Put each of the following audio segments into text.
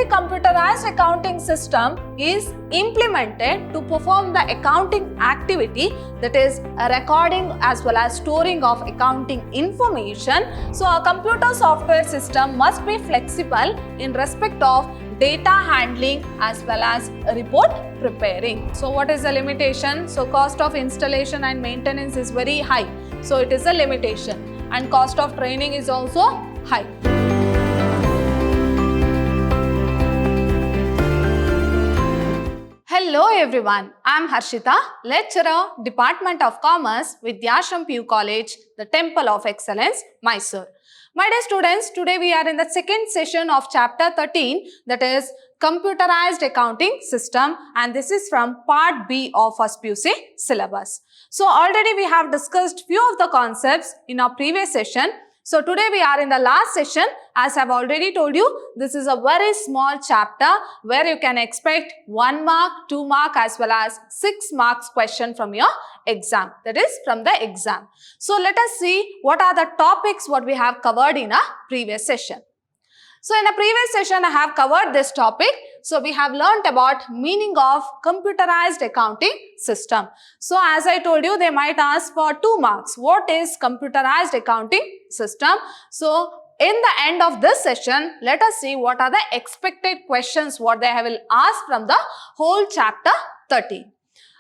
computerized accounting system is implemented to perform the accounting activity, that is a recording as well as storing of accounting information. So a computer software system must be flexible in respect of data handling as well as report preparing. So what is the limitation? So cost of installation and maintenance is very high. So it is a limitation, and cost of training is also high. Hello everyone, I am Harshita, lecturer, Department of Commerce, Vidhyaashram PU College, the Temple of Excellence, Mysuru. My dear students, today we are in the second session of chapter 13, that is Computerized Accounting System, and this is from part B of first PUC syllabus. So already we have discussed few of the concepts in our previous session. So today we are in the last session. As I have already told you, this is a very small chapter where you can expect 1 mark, 2 mark as well as 6 marks question from your exam, that is from the exam. So let us see what are the topics what we have covered in a previous session. So in a previous session I have covered this topic. So we have learnt about meaning of computerized accounting system. So as I told you, they might ask for 2 marks. What is computerized accounting system? So in the end of this session, let us see what are the expected questions what they will ask from the whole chapter 13.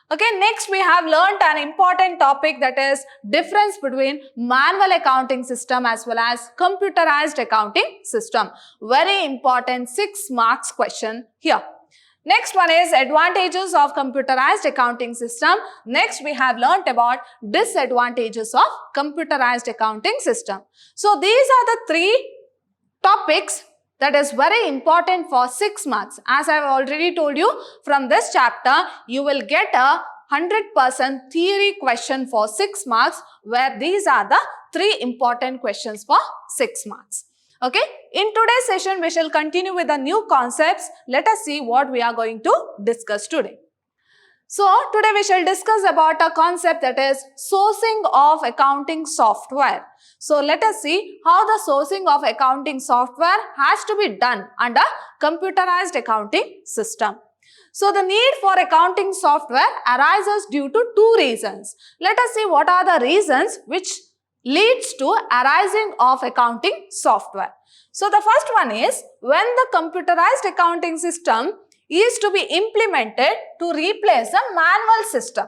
Okay, next we have learnt an important topic, that is difference between manual accounting system as well as computerized accounting system. Very important 6 marks question here. Next one is advantages of computerized accounting system. Next we have learnt about disadvantages of computerized accounting system. So these are the 3 topics that is very important for 6 marks. As I have already told you, from this chapter you will get a 100% theory question for 6 marks, where these are the 3 important questions for 6 marks. Okay, in today's session we shall continue with the new concepts. Let us see what we are going to discuss today. So today we shall discuss about a concept, that is sourcing of accounting software. So let us see how the sourcing of accounting software has to be done under computerized accounting system. So the need for accounting software arises due to 2 reasons. Let us see what are the reasons which leads to arising of accounting software. So the first one is when the computerized accounting system is to be implemented to replace a manual system.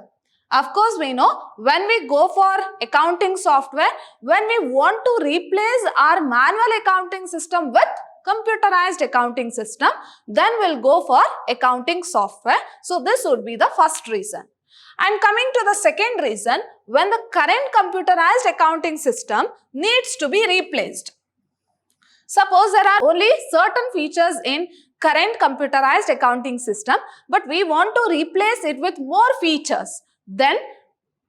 Of course, we know when we go for accounting software, when we want to replace our manual accounting system with computerized accounting system, then we'll go for accounting software. So this would be the first reason. And coming to the second reason, when the current computerized accounting system needs to be replaced. Suppose there are only certain features in current computerized accounting system, but we want to replace it with more features, then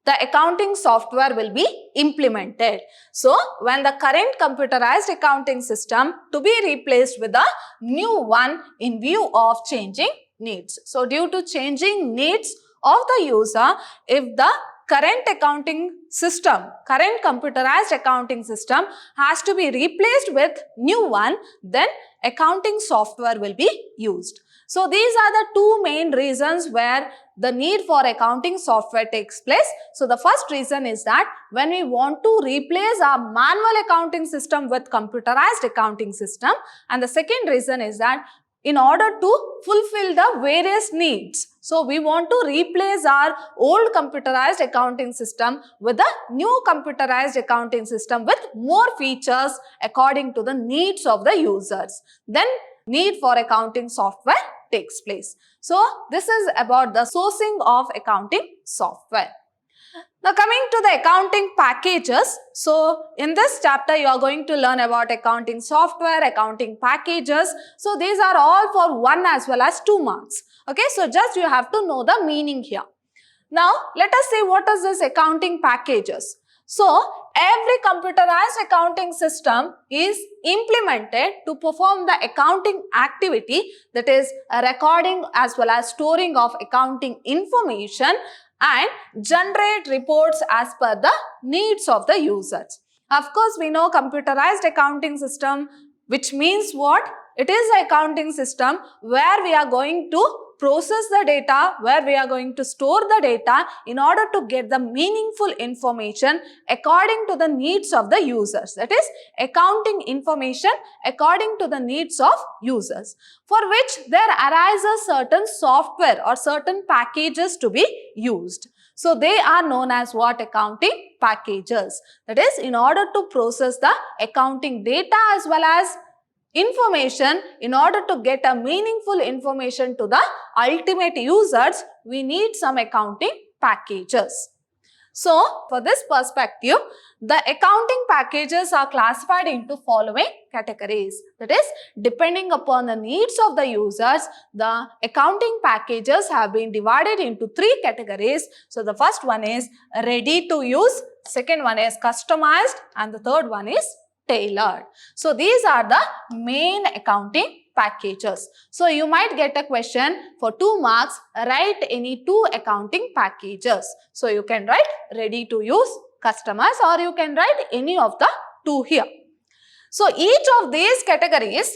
the accounting software will be implemented. So when the current computerized accounting system to be replaced with a new one in view of changing needs. So due to changing needs of the user, if the current accounting system, current computerized accounting system has to be replaced with new one, then accounting software will be used. So these are the 2 main reasons where the need for accounting software takes place. So the first reason is that when we want to replace our manual accounting system with computerized accounting system, and the second reason is that in order to fulfill the various needs. So we want to replace our old computerized accounting system with a new computerized accounting system with more features according to the needs of the users. Then need for accounting software takes place. So this is about the sourcing of accounting software. Now coming to the accounting packages. So in this chapter you are going to learn about accounting software, accounting packages. So these are all for 1 as well as 2 marks. Okay, so just you have to know the meaning here. Now let us see what is this accounting packages. So every computerized accounting system is implemented to perform the accounting activity, that is a recording as well as storing of accounting information and generate reports as per the needs of the users. Of course, we know computerized accounting system, which means what? It is an accounting system where we are going to process the data, where we are going to store the data in order to get the meaningful information according to the needs of the users. That is accounting information according to the needs of users, for which there arises certain software or certain packages to be used. So they are known as what? Accounting packages. That is, in order to process the accounting data as well as information, in order to get a meaningful information to the ultimate users, we need some accounting packages. So, for this perspective, the accounting packages are classified into following categories. That is, depending upon the needs of the users, the accounting packages have been divided into 3 categories. So, the first one is ready to use, second one is customized, and the third one is tailored. So, these are the main accounting packages. So, you might get a question for 2 marks, write any 2 accounting packages. So, you can write ready to use, customized, or you can write any of the 2 here. So, each of these categories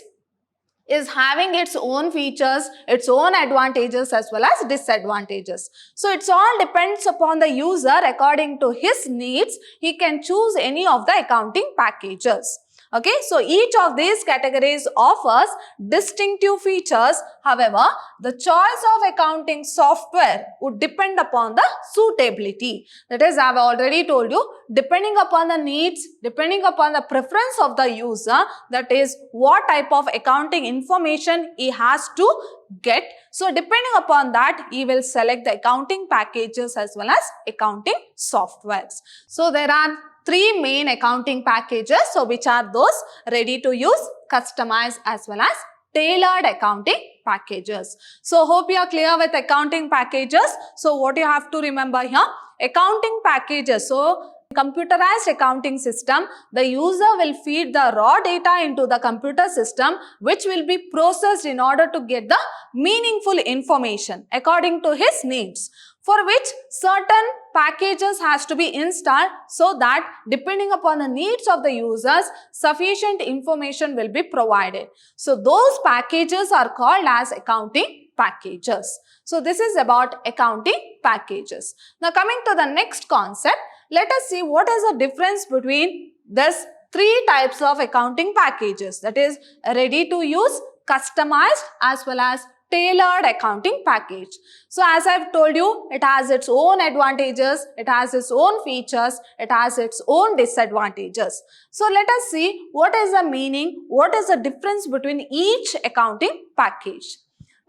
is having its own features, its own advantages as well as disadvantages. So, it all depends upon the user. According to his needs, he can choose any of the accounting packages. Okay, so each of these categories offers distinctive features. However, the choice of accounting software would depend upon the suitability. That is, I have already told you, depending upon the needs, depending upon the preference of the user, that is, what type of accounting information he has to get. So, depending upon that, he will select the accounting packages as well as accounting softwares. So, there are 3 main accounting packages. So, which are those? Ready to use, customized, as well as tailored accounting packages. So, hope you are clear with accounting packages. So, what you have to remember here? Accounting packages. So, computerized accounting system, the user will feed the raw data into the computer system, which will be processed in order to get the meaningful information according to his needs, for which certain packages has to be installed, so that depending upon the needs of the users, sufficient information will be provided. So, those packages are called as accounting packages. So, this is about accounting packages. Now, coming to the next concept, let us see what is the difference between these 3 types of accounting packages, that is ready to use, customized, as well as tailored accounting package. So, as I have told you, it has its own advantages, it has its own features, it has its own disadvantages. So, let us see what is the meaning, what is the difference between each accounting package.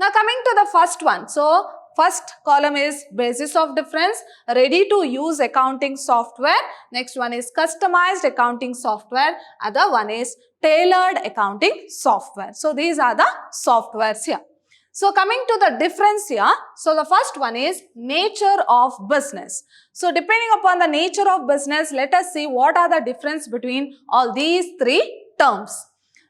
Now, coming to the first one. So, first column is basis of difference, ready to use accounting software. Next one is customized accounting software. Other one is tailored accounting software. So, these are the softwares here. So, coming to the difference here. So, the first one is nature of business. So, depending upon the nature of business, let us see what are the difference between all these 3 terms.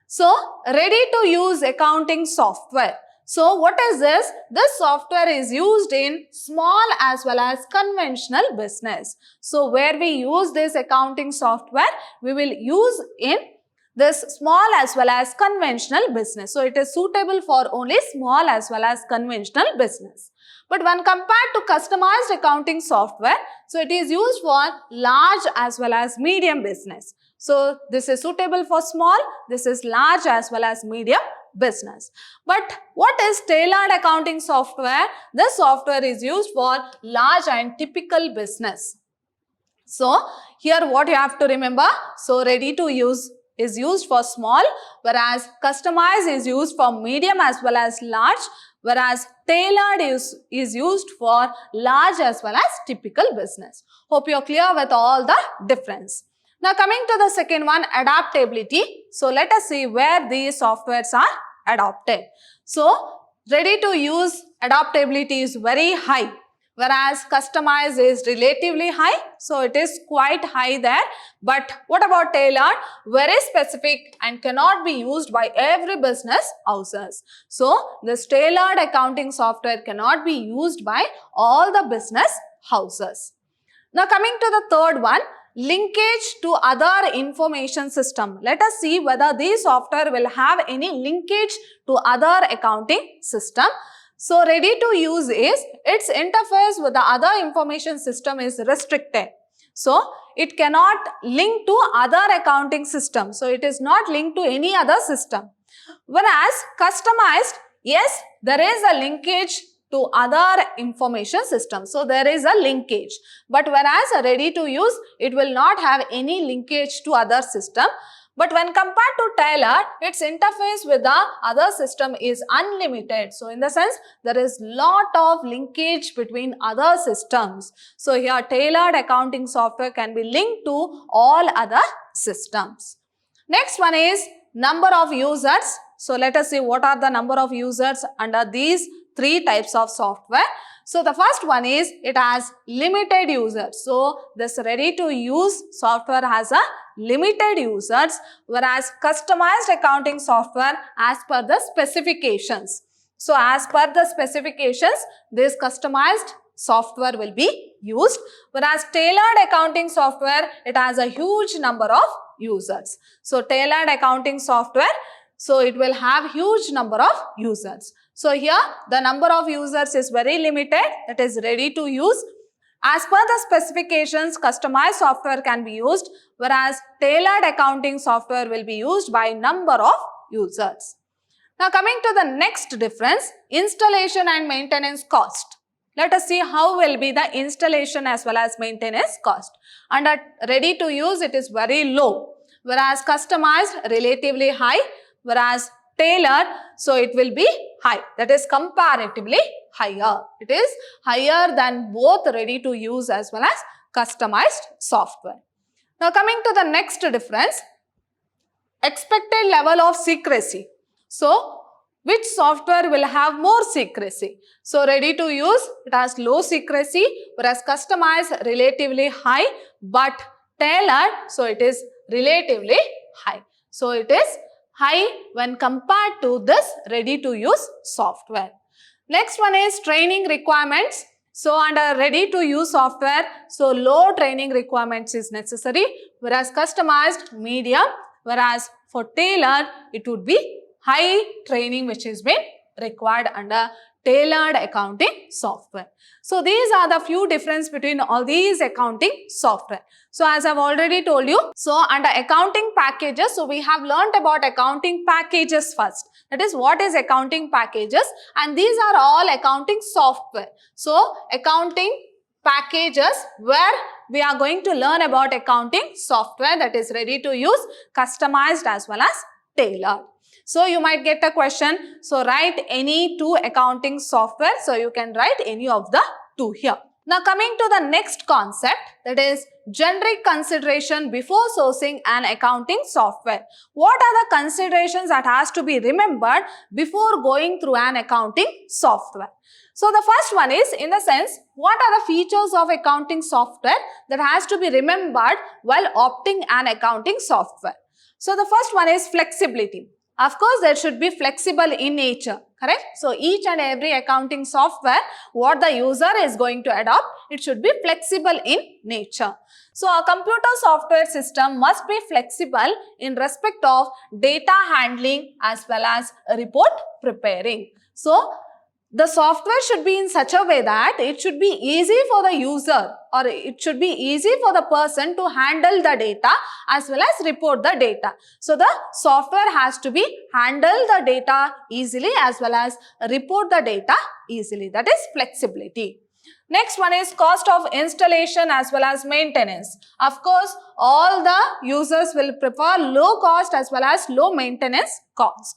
So, ready to use accounting software. So, what is this? This software is used in small as well as conventional business. So, where we use this accounting software, we will use in this small as well as conventional business. So, it is suitable for only small as well as conventional business. But when compared to customized accounting software, so it is used for large as well as medium business. So, this is suitable for small, this is large as well as medium business. But what is tailored accounting software? This software is used for large and typical business. So, here what you have to remember, so ready to use is used for small, whereas customized is used for medium as well as large, whereas tailored is used for large as well as typical business. Hope you are clear with all the difference. Now, coming to the second one, adaptability. So, let us see where these softwares are adopted. So, ready to use adaptability is very high, whereas customized is relatively high. So, it is quite high there. But what about tailored? Very specific and cannot be used by every business houses. So, this tailored accounting software cannot be used by all the business houses. Now, coming to the third one, linkage to other information system. Let us see whether this software will have any linkage to other accounting system. So ready to use is its interface with the other information system is restricted. So it cannot link to other accounting system. So it is not linked to any other system. Whereas customized, yes, there is a linkage to other information systems. So there is a linkage. But whereas ready to use, it will not have any linkage to other system. But when compared to tailored, its interface with the other system is unlimited. So in the sense, there is lot of linkage between other systems. So here tailored accounting software can be linked to all other systems. Next one is number of users. So let us see what are the number of users under these three types of software. So the first one is it has limited users. So this ready to use software has a limited users, whereas customized accounting software as per the specifications. So as per the specifications, this customized software will be used, whereas tailored accounting software, it has a huge number of users. So tailored accounting software, so it will have huge number of users. So here the number of users is very limited, that is ready to use. As per the specifications, customized software can be used, whereas tailored accounting software will be used by number of users. Now coming to the next difference, installation and maintenance cost. Let us see how will be the installation as well as maintenance cost. Under ready to use, it is very low, whereas customized relatively high, whereas tailored, so it will be high, that is comparatively higher. It is higher than both ready to use as well as customized software. Now coming to the next difference, expected level of secrecy. So which software will have more secrecy? So ready to use, it has low secrecy, whereas customized relatively high, but tailored, so it is relatively high. So it is high when compared to this ready to use software. Next one is training requirements. So under ready to use software, so low training requirements is necessary, whereas customized medium, whereas for tailored it would be high training which is been required under tailored accounting software. So these are the few difference between all these accounting software. So as I've already told you, so under accounting packages, so we have learnt about accounting packages first. That is what is accounting packages, and these are all accounting software. So accounting packages where we are going to learn about accounting software, that is ready to use, customized as well as tailored. So you might get a question, so write any two accounting software. So you can write any of the two here. Now coming to the next concept, that is generic consideration before sourcing an accounting software. What are the considerations that has to be remembered before going through an accounting software? So the first one is, in the sense, what are the features of accounting software that has to be remembered while opting an accounting software? So the first one is flexibility. Of course, that should be flexible in nature, correct? So each and every accounting software, what the user is going to adopt, it should be flexible in nature. So a computer software system must be flexible in respect of data handling as well as report preparing. So the software should be in such a way that it should be easy for the user, or it should be easy for the person to handle the data as well as report the data. So the software has to be handle the data easily as well as report the data easily. That is flexibility. Next one is cost of installation as well as maintenance. Of course, all the users will prefer low cost as well as low maintenance cost.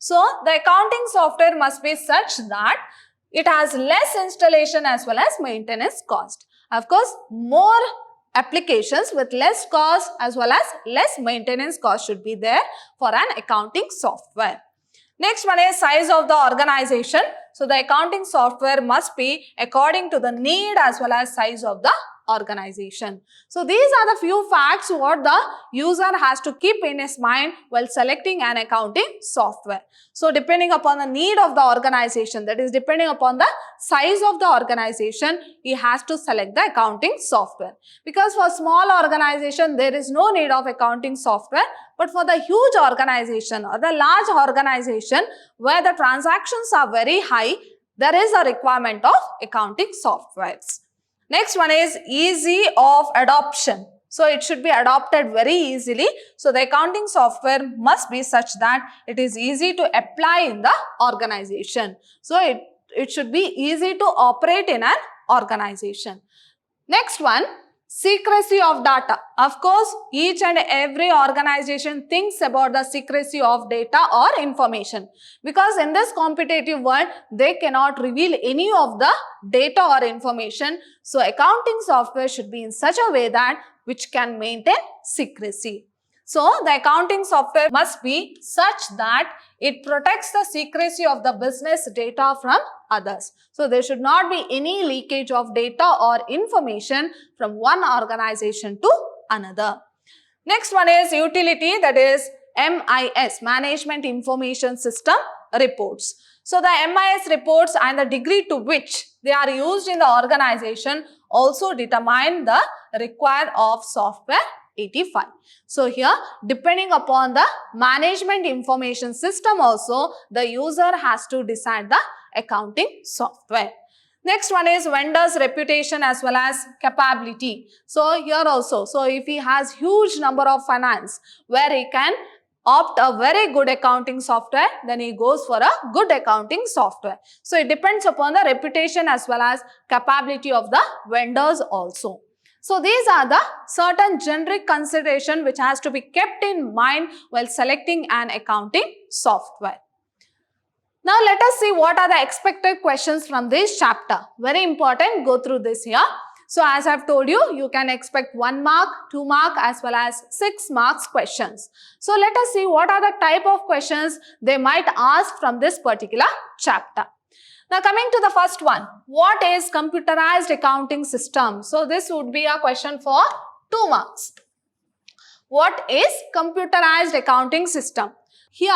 So the accounting software must be such that it has less installation as well as maintenance cost. Of course, more applications with less cost as well as less maintenance cost should be there for an accounting software. Next one is size of the organization. So the accounting software must be according to the need as well as size of the organization. So these are the few facts what the user has to keep in his mind while selecting an accounting software. So depending upon the need of the organization, that is depending upon the size of the organization, he has to select the accounting software. Because for small organization, there is no need of accounting software, but for the huge organization or the large organization where the transactions are very high, there is a requirement of accounting softwares. Next one is easy of adoption. So it should be adopted very easily. So the accounting software must be such that it is easy to apply in the organization. So it should be easy to operate in an organization. Next one, secrecy of data. Of course, each and every organization thinks about the secrecy of data or information, because in this competitive world, they cannot reveal any of the data or information. So accounting software should be in such a way that which can maintain secrecy. So the accounting software must be such that it protects the secrecy of the business data from others. So there should not be any leakage of data or information from one organization to another. Next one is utility, that is MIS, Management Information System reports. So the MIS reports and the degree to which they are used in the organization also determine the require of software 85. So here, depending upon the management information system also, the user has to decide the accounting software. Next one is vendor's reputation as well as capability. So here also, so if he has huge number of finance where he can opt a very good accounting software, then he goes for a good accounting software. So it depends upon the reputation as well as capability of the vendors also. So these are the certain generic consideration which has to be kept in mind while selecting an accounting software. Now let us see what are the expected questions from this chapter. Very important, go through this here. So as I have told you, you can expect 1 mark, 2 mark as well as 6 marks questions. So let us see what are the type of questions they might ask from this particular chapter. Now coming to the first one, what is computerized accounting system? So this would be a question for 2 marks. What is computerized accounting system? Here,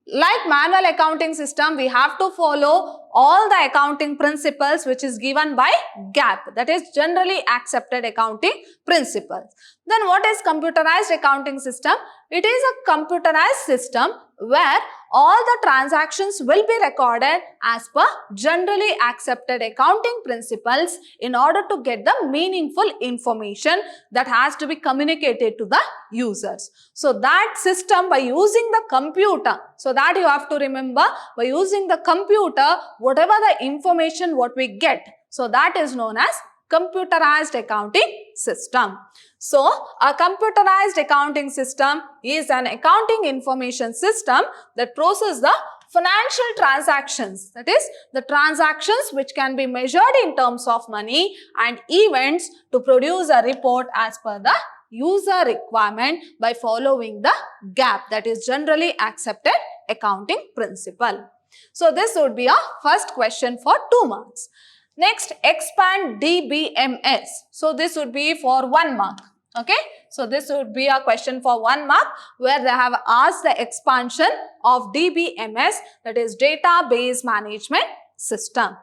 like manual accounting system, we have to follow all the accounting principles which is given by GAAP, that is generally accepted accounting principles. Then what is computerized accounting system? It is a computerized system where all the transactions will be recorded as per generally accepted accounting principles in order to get the meaningful information that has to be communicated to the users. So that system, by using the computer, so that you have to remember, by using the computer, whatever the information what we get, so that is known as computerized accounting system. So a computerized accounting system is an accounting information system that processes the financial transactions, that is the transactions which can be measured in terms of money and events to produce a report as per the user requirement by following the GAAP, that is generally accepted accounting principle. So this would be a first question for 2 marks. Next, expand DBMS. So this would be for 1 mark. Okay, so this would be a question for 1 mark where they have asked the expansion of DBMS, that is database management system.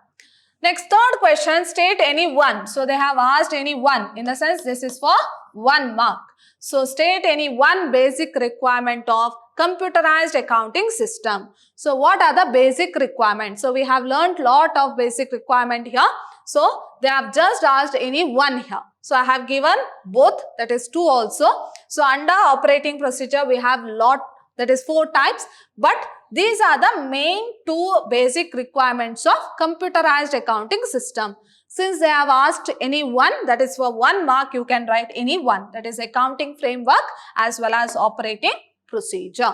Next, third question, state any one. So they have asked any one, in the sense this is for 1 mark. So state any one basic requirement of computerized accounting system. So what are the basic requirements? So we have learned lot of basic requirement here. So they have just asked any one here. So I have given both, that is 2 also. So under operating procedure we have lot, that is 4 types, but these are the main 2 basic requirements of computerized accounting system. Since they have asked any one, that is for 1 mark, you can write any one, that is accounting framework as well as operating procedure.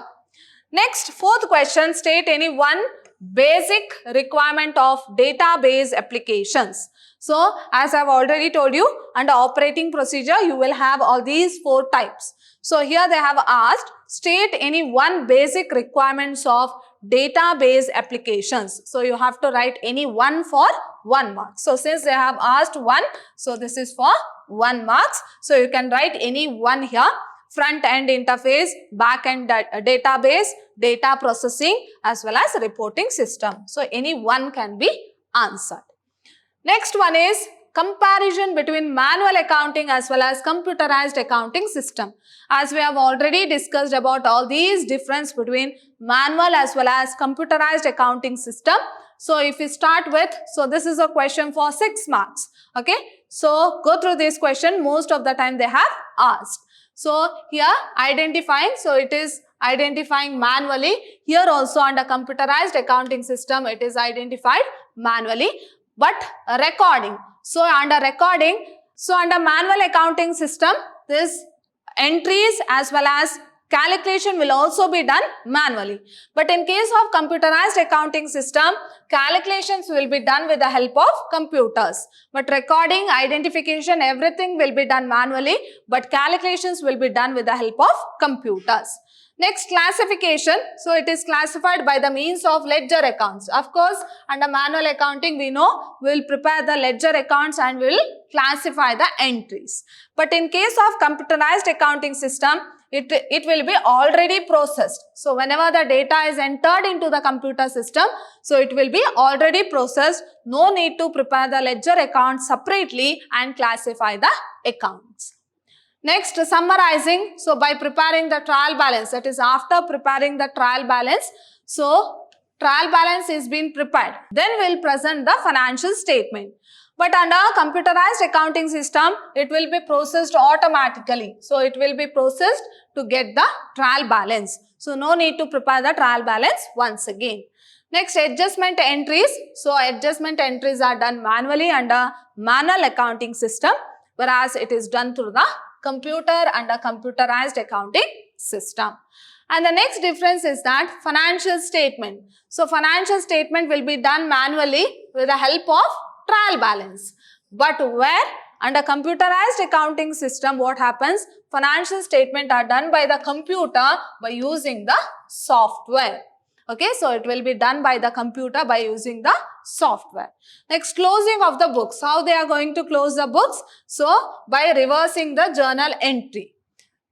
Next, fourth question, state any one basic requirement of database applications. So as I have already told you, under operating procedure you will have all these 4 types. So here they have asked, state any one basic requirements of database applications. So you have to write any one for 1 mark. So since they have asked one, so this is for 1 marks. So you can write any one here. Front-end interface, back-end database, data processing as well as reporting system. So any one can be answered. Next one is comparison between manual accounting as well as computerized accounting system. As we have already discussed about all these difference between manual as well as computerized accounting system. So if we start with, so this is a question for 6 marks. Okay. So go through this question. Most of the time they have asked. So here identifying, so it is identifying manually. Here also under computerized accounting system, it is identified manually. But recording, so under recording, so under manual accounting system, this entries as well as calculation will also be done manually. But in case of computerized accounting system, calculations will be done with the help of computers. But recording, identification, everything will be done manually, but calculations will be done with the help of computers. Next, classification. So it is classified by the means of ledger accounts. Of course, under manual accounting, we know we will prepare the ledger accounts and we will classify the entries. But in case of computerized accounting system, it will be already processed. So whenever the data is entered into the computer system, so it will be already processed. No need to prepare the ledger accounts separately and classify the accounts. Next, summarizing. So by preparing the trial balance, that is after preparing the trial balance, so trial balance is being prepared. Then we'll present the financial statement. But under computerized accounting system, it will be processed automatically. So it will be processed to get the trial balance. So no need to prepare the trial balance once again. Next, adjustment entries. So adjustment entries are done manually under manual accounting system, whereas it is done through the computer under computerized accounting system. And the next difference is that financial statement. So financial statement will be done manually with the help of trial balance. But where under computerized accounting system, what happens? Financial statement are done by the computer by using the software. Okay, so it will be done by the computer by using the software. Next, closing of the books. How they are going to close the books? So by reversing the journal entry.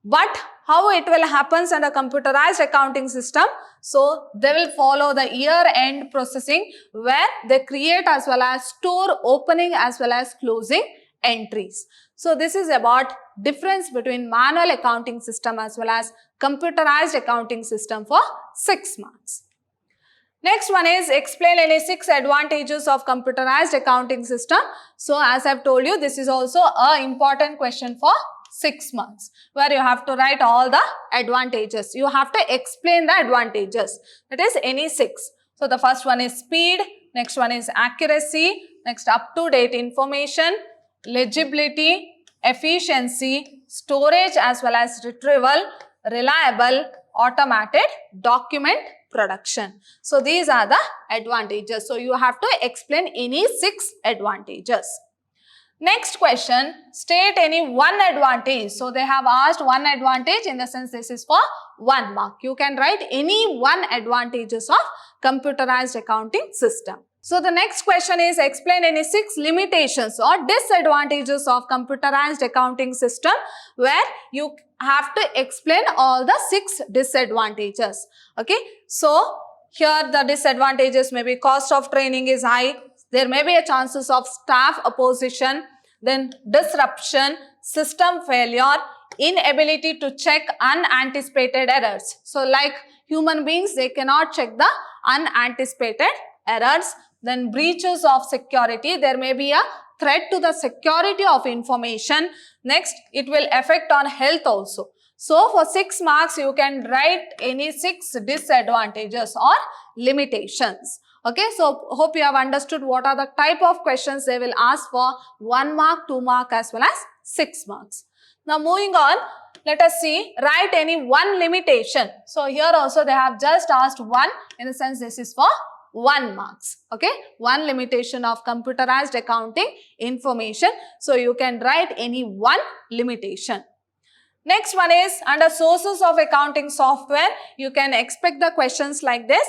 But how it will happen under computerized accounting system? So they will follow the year-end processing where they create as well as store opening as well as closing entries. So this is about difference between manual accounting system as well as computerized accounting system for 6 marks. Next one is explain any 6 advantages of computerized accounting system. So as I have told you, this is also an important question for 6 months where you have to write all the advantages. You have to explain the advantages. That is any 6. So the first one is speed. Next one is accuracy. Next, up-to-date information, legibility, efficiency, storage as well as retrieval, reliable, automated, document production. So these are the advantages. So you have to explain any 6 advantages. Next question, state any one advantage. So they have asked one advantage, in the sense this is for 1 mark. You can write any one advantages of computerized accounting system. So the next question is explain any 6 limitations or disadvantages of computerized accounting system, where you have to explain all the 6 disadvantages. Okay. So here the disadvantages may be cost of training is high. There may be a chances of staff opposition, then disruption, system failure, inability to check unanticipated errors. So like human beings, they cannot check the unanticipated errors. Then breaches of security, there may be a threat to the security of information. Next, it will affect on health also. So for 6 marks, you can write any 6 disadvantages or limitations. Okay, so hope you have understood what are the type of questions they will ask for 1 mark, 2 mark as well as 6 marks. Now moving on, let us see, write any one limitation. So here also they have just asked one, in the sense this is for 1 marks. Okay, one limitation of computerized accounting information. So you can write any one limitation. Next one is under sources of accounting software. You can expect the questions like this.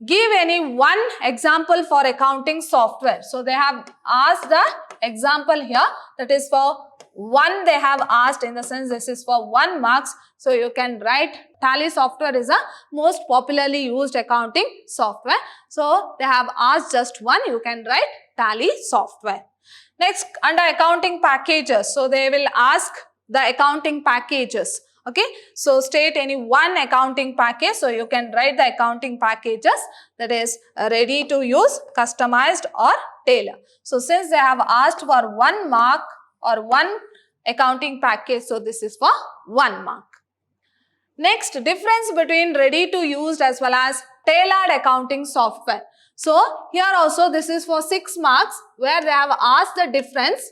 Give any one example for accounting software. So they have asked the example here, that is for one they have asked, in the sense this is for 1 marks. So you can write Tally software is a most popularly used accounting software. So they have asked just one, you can write Tally software. Next, under accounting packages, so they will ask the accounting packages. Okay, so state any one accounting package. So you can write the accounting packages, that is ready to use, customized or tailor. So since they have asked for 1 mark or one accounting package, so this is for 1 mark. Next, difference between ready to use as well as tailored accounting software. So here also this is for 6 marks, where they have asked the difference.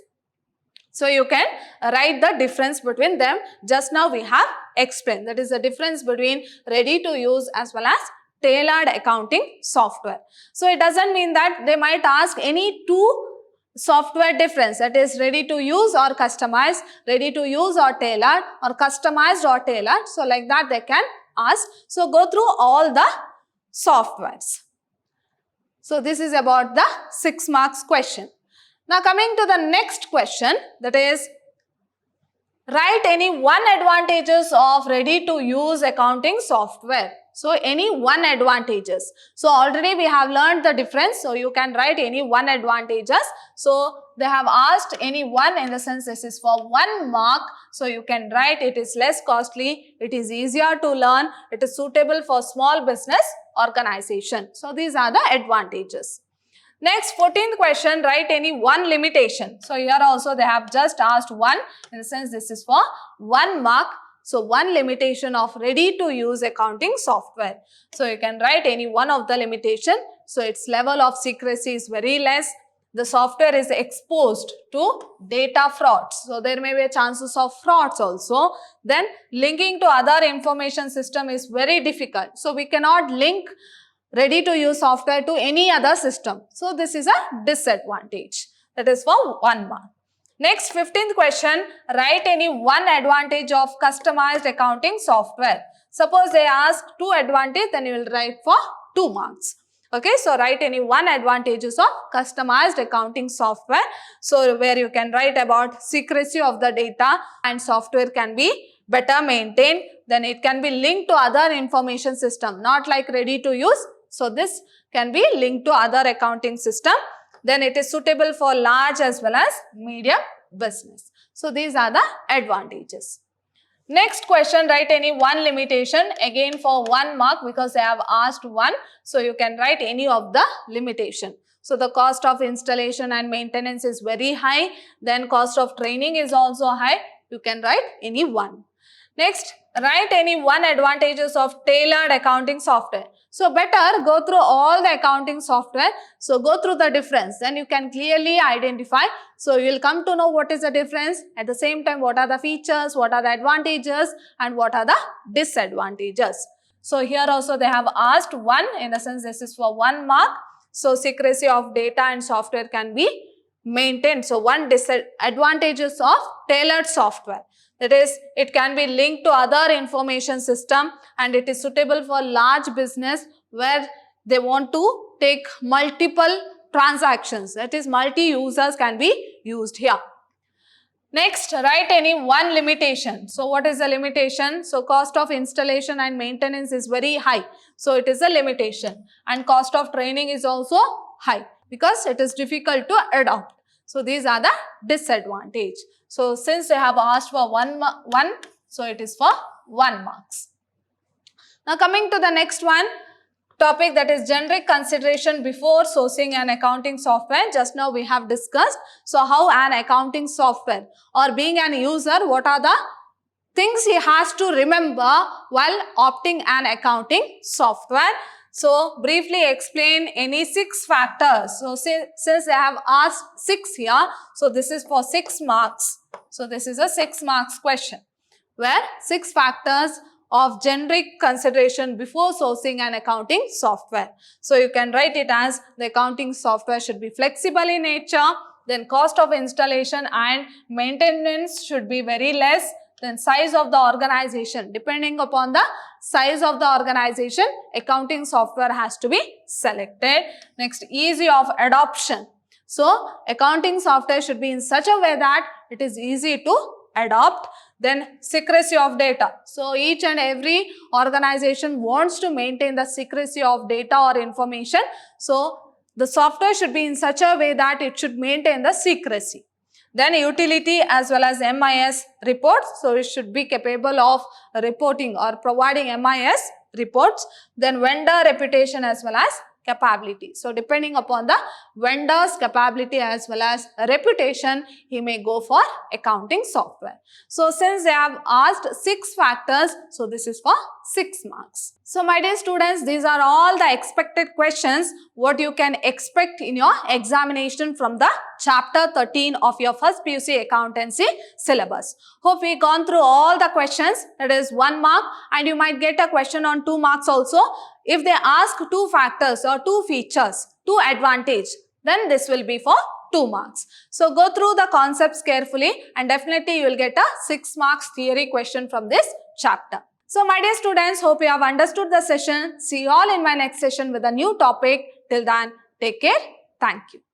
So you can write the difference between them. Just now we have explained, that is the difference between ready to use as well as tailored accounting software. So it doesn't mean that they might ask any two software difference, that is ready to use or customized, ready to use or tailored, or customized or tailored. So like that they can ask. So go through all the softwares. So this is about the 6 marks question. Now coming to the next question, that is write any one advantages of ready to use accounting software. So any one advantages. So already we have learned the difference. So you can write any one advantages. So they have asked any one, in the sense this is for 1 mark. So you can write it is less costly, it is easier to learn, it is suitable for small business organization. So these are the advantages. Next, 14th question, write any one limitation. So here also they have just asked one, in the sense this is for 1 mark. So one limitation of ready to use accounting software. So you can write any one of the limitation. So its level of secrecy is very less. The software is exposed to data frauds. So there may be chances of frauds also. Then linking to other information system is very difficult. So we cannot link ready to use software to any other system. So this is a disadvantage. That is for 1 mark. Next, 15th question, write any one advantage of customized accounting software. Suppose they ask 2 advantage, then you will write for 2 marks. Okay, so write any one advantages of customized accounting software. So where you can write about secrecy of the data, and software can be better maintained. Then it can be linked to other information system, not like ready to use. So this can be linked to other accounting system. Then it is suitable for large as well as medium business. So these are the advantages. Next question, write any one limitation, again for 1 mark, because they have asked one. So you can write any of the limitation. So the cost of installation and maintenance is very high. Then cost of training is also high. You can write any one. Next, write any one advantages of tailored accounting software. So better go through all the accounting software. So go through the difference. Then you can clearly identify. So you will come to know what is the difference. At the same time, what are the features, what are the advantages, and what are the disadvantages. So here also they have asked one, in the sense this is for 1 mark. So secrecy of data and software can be maintained. So one disadvantages of tailored software. That is, it can be linked to other information system, and it is suitable for large business where they want to take multiple transactions. That is, multi-users can be used here. Next, write any one limitation. So what is the limitation? So cost of installation and maintenance is very high. So it is a limitation. And cost of training is also high because it is difficult to adopt. So these are the disadvantage. So since they have asked for one, so it is for 1 marks. Now coming to the next one, topic, that is generic consideration before sourcing an accounting software. Just now we have discussed. So how an accounting software, or being an user, what are the things he has to remember while opting an accounting software. So briefly explain any 6 factors. So since they have asked 6 here, so this is for 6 marks. So this is a 6 marks question where 6 factors of generic consideration before sourcing an accounting software. So you can write it as the accounting software should be flexible in nature, then cost of installation and maintenance should be very less, Then size of the organization. Depending upon the size of the organization, accounting software has to be selected. Next, easy of adoption. So, accounting software should be in such a way that it is easy to adopt. Then, secrecy of data. So, each and every organization wants to maintain the secrecy of data or information. So, the software should be in such a way that it should maintain the secrecy. Then utility as well as MIS reports. So, it should be capable of reporting or providing MIS reports. Then vendor reputation as well as capability. So, depending upon the vendor's capability as well as reputation, he may go for accounting software. So, since they have asked 6 factors, so this is for 6 marks. So, my dear students, these are all the expected questions what you can expect in your examination from the chapter 13 of your first PUC accountancy syllabus. Hope we gone through all the questions. That is 1 mark, and you might get a question on 2 marks also. If they ask 2 factors or 2 features, 2 advantage, then this will be for 2 marks. So, go through the concepts carefully and definitely you will get a 6 marks theory question from this chapter. So, my dear students, hope you have understood the session. See you all in my next session with a new topic. Till then, take care. Thank you.